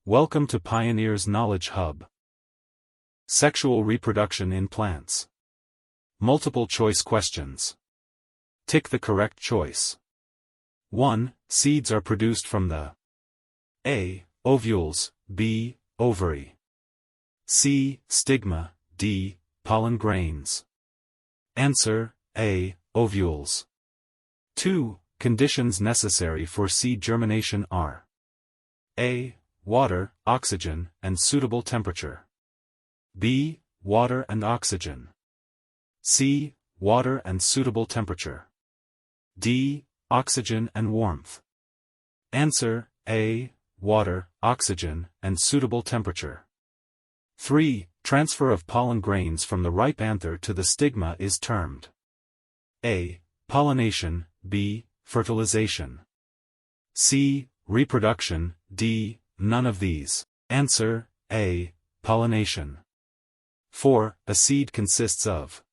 Welcome to Pioneer's Knowledge Hub. Sexual reproduction in plants. Multiple choice questions. Tick the correct choice. 1. Seeds are produced from the A. Ovules, B. Ovary, C. Stigma, D. Pollen grains. Answer: A. Ovules. 2. Conditions necessary for seed germination are A. Water, oxygen, and suitable temperature. B. Water and oxygen. C. Water and suitable temperature. D. Oxygen and warmth. Answer: A. Water, oxygen, and suitable temperature. 3. Transfer of pollen grains from the ripe anther to the stigma is termed A. Pollination, B. Fertilization. C. Reproduction, D. None of these. Answer: A. Pollination. 4. A seed consists of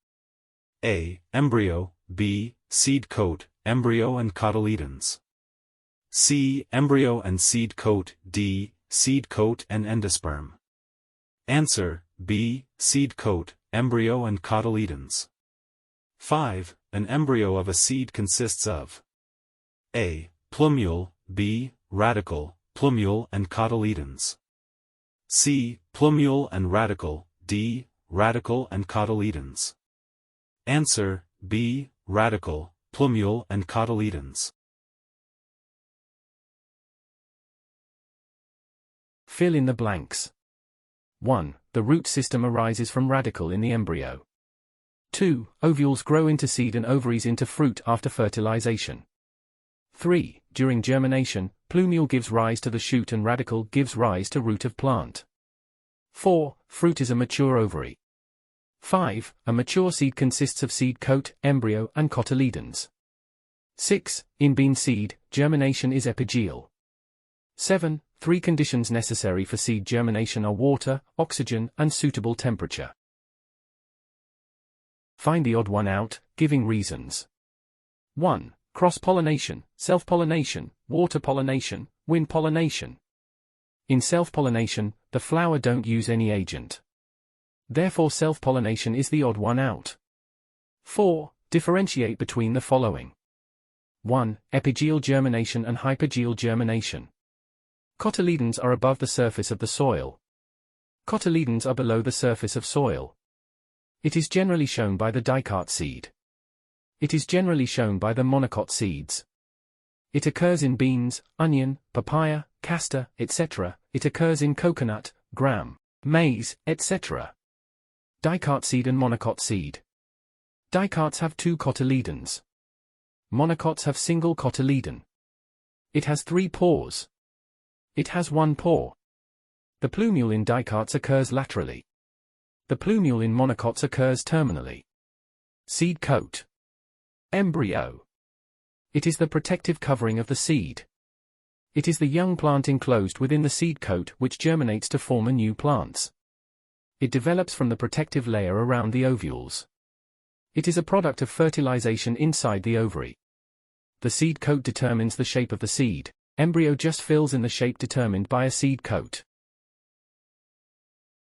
A. Embryo, B. Seed coat, embryo and cotyledons. C. Embryo and seed coat, D. Seed coat and endosperm. Answer: B. Seed coat, embryo and cotyledons. 5. An embryo of a seed consists of A. Plumule, B. Radicle, plumule and cotyledons. C. Plumule and radicle, D. Radicle and cotyledons. Answer: B. Radicle, plumule and cotyledons. Fill in the blanks. 1. The root system arises from radicle in the embryo. 2. Ovules grow into seed and ovaries into fruit after fertilization. 3. During germination, plumule gives rise to the shoot and radicle gives rise to root of plant. 4. Fruit is a mature ovary. 5. A mature seed consists of seed coat, embryo, and cotyledons. 6. In bean seed, germination is epigeal. 7. 3 conditions necessary for seed germination are water, oxygen, and suitable temperature. Find the odd one out, giving reasons. 1. Cross-pollination, self-pollination, water pollination, wind pollination. In self-pollination, the flower don't use any agent. Therefore self-pollination is the odd one out. 4. Differentiate between the following. 1. Epigeal germination and hypogeal germination. Cotyledons are above the surface of the soil. Cotyledons are below the surface of soil. It is generally shown by the dicot seed. It is generally shown by the monocot seeds. It occurs in beans, onion, papaya, castor, etc. It occurs in coconut, gram, maize, etc. Dicot seed and monocot seed. Dicots have 2 cotyledons. Monocots have single cotyledon. It has 3 pores. It has 1 pore. The plumule in dicots occurs laterally. The plumule in monocots occurs terminally. Seed coat. Embryo. It is the protective covering of the seed. It is the young plant enclosed within the seed coat which germinates to form a new plant. It develops from the protective layer around the ovules. It is a product of fertilization inside the ovary. The seed coat determines the shape of the seed. Embryo just fills in the shape determined by a seed coat.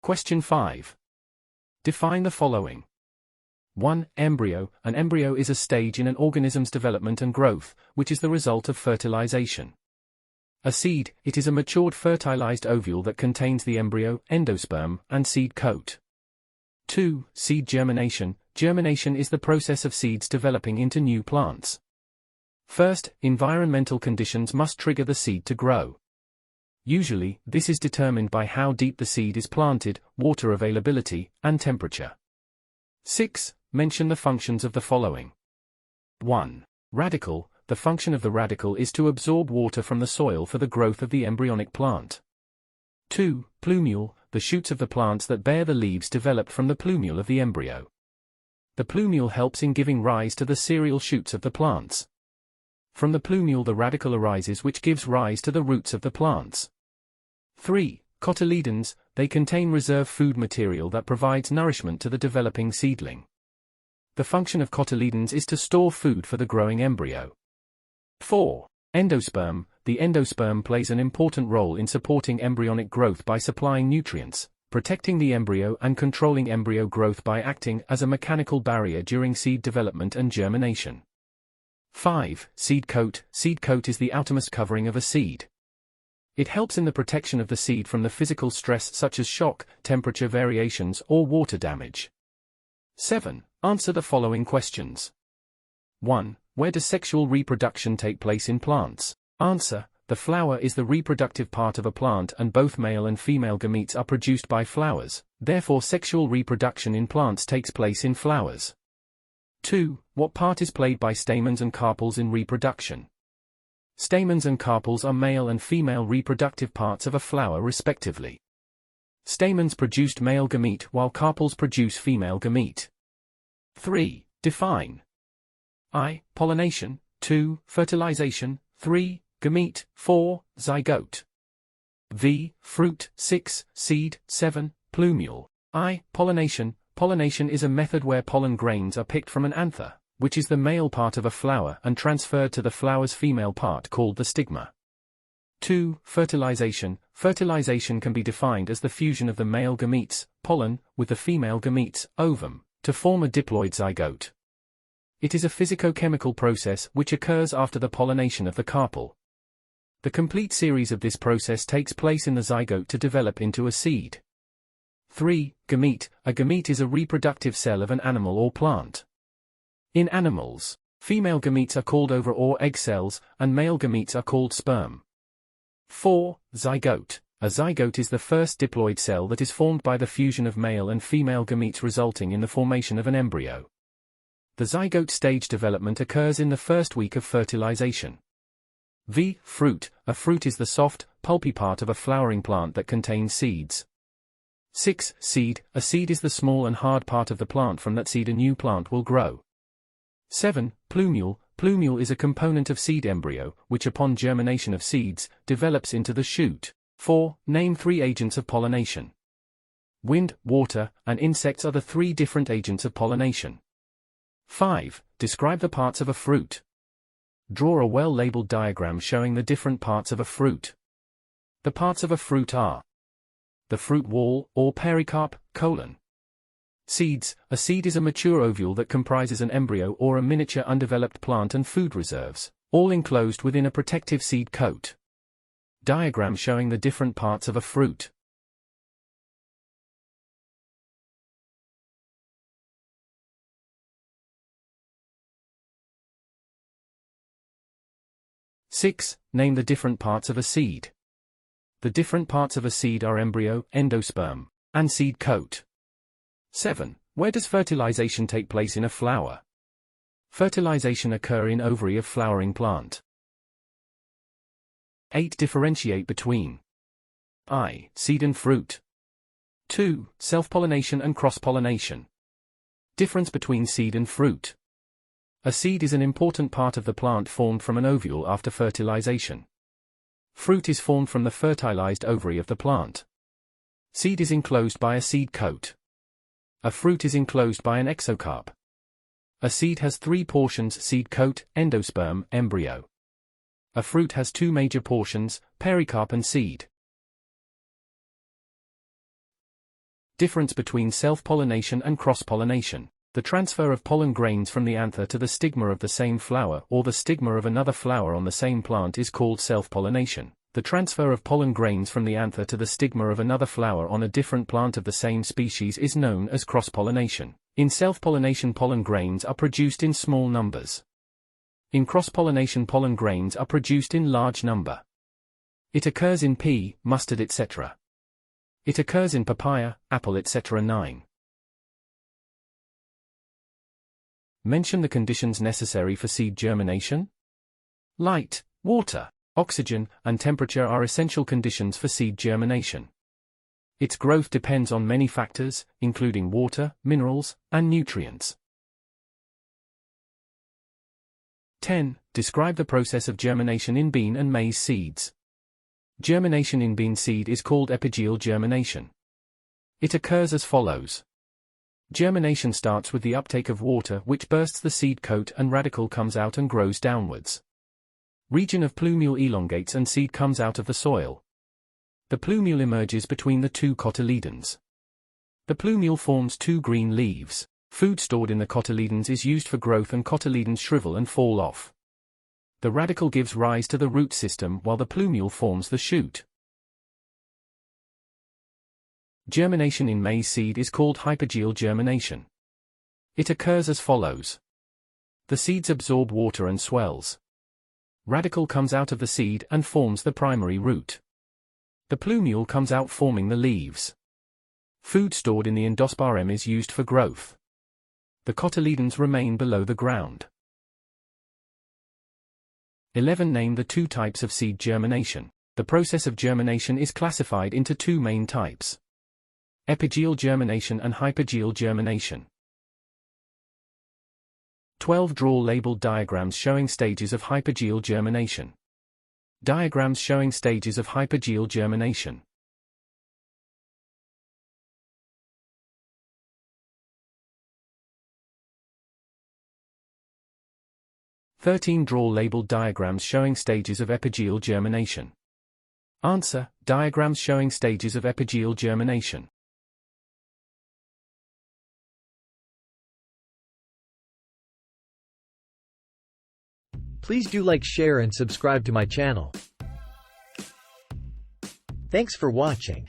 Question 5. Define the following. 1. Embryo. An embryo is a stage in an organism's development and growth, which is the result of fertilization. A seed, it is a matured fertilized ovule that contains the embryo, endosperm, and seed coat. 2. Seed germination. Germination is the process of seeds developing into new plants. First, environmental conditions must trigger the seed to grow. Usually, this is determined by how deep the seed is planted, water availability, and temperature. 6. Mention the functions of the following. 1. Radicle. The function of the radicle is to absorb water from the soil for the growth of the embryonic plant. 2. Plumule. The shoots of the plants that bear the leaves developed from the plumule of the embryo. The plumule helps in giving rise to the serial shoots of the plants. From the plumule the radicle arises which gives rise to the roots of the plants. 3. Cotyledons. They contain reserve food material that provides nourishment to the developing seedling. The function of cotyledons is to store food for the growing embryo. 4. Endosperm. the endosperm plays an important role in supporting embryonic growth by supplying nutrients, protecting the embryo and controlling embryo growth by acting as a mechanical barrier during seed development and germination. 5. Seed coat. Seed coat is the outermost covering of a seed. It helps in the protection of the seed from the physical stress such as shock, temperature variations, or water damage. 7. Answer the following questions. 1. Where does sexual reproduction take place in plants? Answer. The flower is the reproductive part of a plant and both male and female gametes are produced by flowers, therefore sexual reproduction in plants takes place in flowers. 2. What part is played by stamens and carpels in reproduction? Stamens and carpels are male and female reproductive parts of a flower respectively. Stamens produce male gamete while carpels produce female gamete. 3. Define. I. Pollination. 2. Fertilization. 3. Gamete. 4. Zygote. V. Fruit. 6. Seed. 7. Plumule. I. Pollination. Pollination is a method where pollen grains are picked from an anther, which is the male part of a flower, and transferred to the flower's female part called the stigma. 2. Fertilization. Fertilization can be defined as the fusion of the male gametes, pollen, with the female gametes, ovum, to form a diploid zygote. It is a physicochemical process which occurs after the pollination of the carpel. The complete series of this process takes place in the zygote to develop into a seed. 3. Gamete. A gamete is a reproductive cell of an animal or plant. In animals, female gametes are called ova or egg cells, and male gametes are called sperm. 4. Zygote. A zygote is the first diploid cell that is formed by the fusion of male and female gametes resulting in the formation of an embryo. The zygote stage development occurs in the first week of fertilization. V. Fruit. A fruit is the soft, pulpy part of a flowering plant that contains seeds. 6. Seed. A seed is the small and hard part of the plant. From that seed a new plant will grow. 7. Plumule. Plumule is a component of seed embryo, which upon germination of seeds, develops into the shoot. 4. Name 3 agents of pollination. Wind, water, and insects are the 3 different agents of pollination. 5. Describe the parts of a fruit. Draw a well-labeled diagram showing the different parts of a fruit. The parts of a fruit are the fruit wall, or pericarp, colon. Seeds. A seed is a mature ovule that comprises an embryo or a miniature undeveloped plant and food reserves, all enclosed within a protective seed coat. Diagram showing the different parts of a fruit. Six. Name the different parts of a seed. The different parts of a seed are embryo, endosperm, and seed coat. 7. Where does fertilization take place in a flower? Fertilization occur in ovary of flowering plant. 8. Differentiate between I. Seed and fruit. 2. Self-pollination and cross-pollination. Difference between seed and fruit. A seed is an important part of the plant formed from an ovule after fertilization. Fruit is formed from the fertilized ovary of the plant. Seed is enclosed by a seed coat. A fruit is enclosed by an exocarp. A seed has 3 portions: seed coat, endosperm, embryo. A fruit has 2 major portions, pericarp and seed. Difference between self-pollination and cross-pollination. The transfer of pollen grains from the anther to the stigma of the same flower or the stigma of another flower on the same plant is called self-pollination. The transfer of pollen grains from the anther to the stigma of another flower on a different plant of the same species is known as cross-pollination. In self-pollination, pollen grains are produced in small numbers. In cross-pollination, pollen grains are produced in large number. It occurs in pea, mustard, etc. It occurs in papaya, apple, etc. 9. Mention the conditions necessary for seed germination. Light, water, oxygen, and temperature are essential conditions for seed germination. Its growth depends on many factors, including water, minerals, and nutrients. 10. Describe the process of germination in bean and maize seeds. Germination in bean seed is called epigeal germination. It occurs as follows. Germination starts with the uptake of water, which bursts the seed coat and radicle comes out and grows downwards. Region of plumule elongates and seed comes out of the soil. The plumule emerges between the two cotyledons. The plumule forms two green leaves. Food stored in the cotyledons is used for growth and cotyledons shrivel and fall off. The radicle gives rise to the root system while the plumule forms the shoot. Germination in maize seed is called hypogeal germination. It occurs as follows. The seeds absorb water and swells. Radicle comes out of the seed and forms the primary root. The plumule comes out forming the leaves. Food stored in the endosperm is used for growth. The cotyledons remain below the ground. 11. Name the two types of seed germination. The process of germination is classified into two main types: epigeal germination and hypogeal germination. 12. Draw labeled diagrams showing stages of hypogeal germination. Diagrams showing stages of hypogeal germination. Draw labeled diagrams showing stages of epigeal germination. Answer: diagrams showing stages of epigeal germination. Please do like, share and subscribe to my channel. Thanks for watching.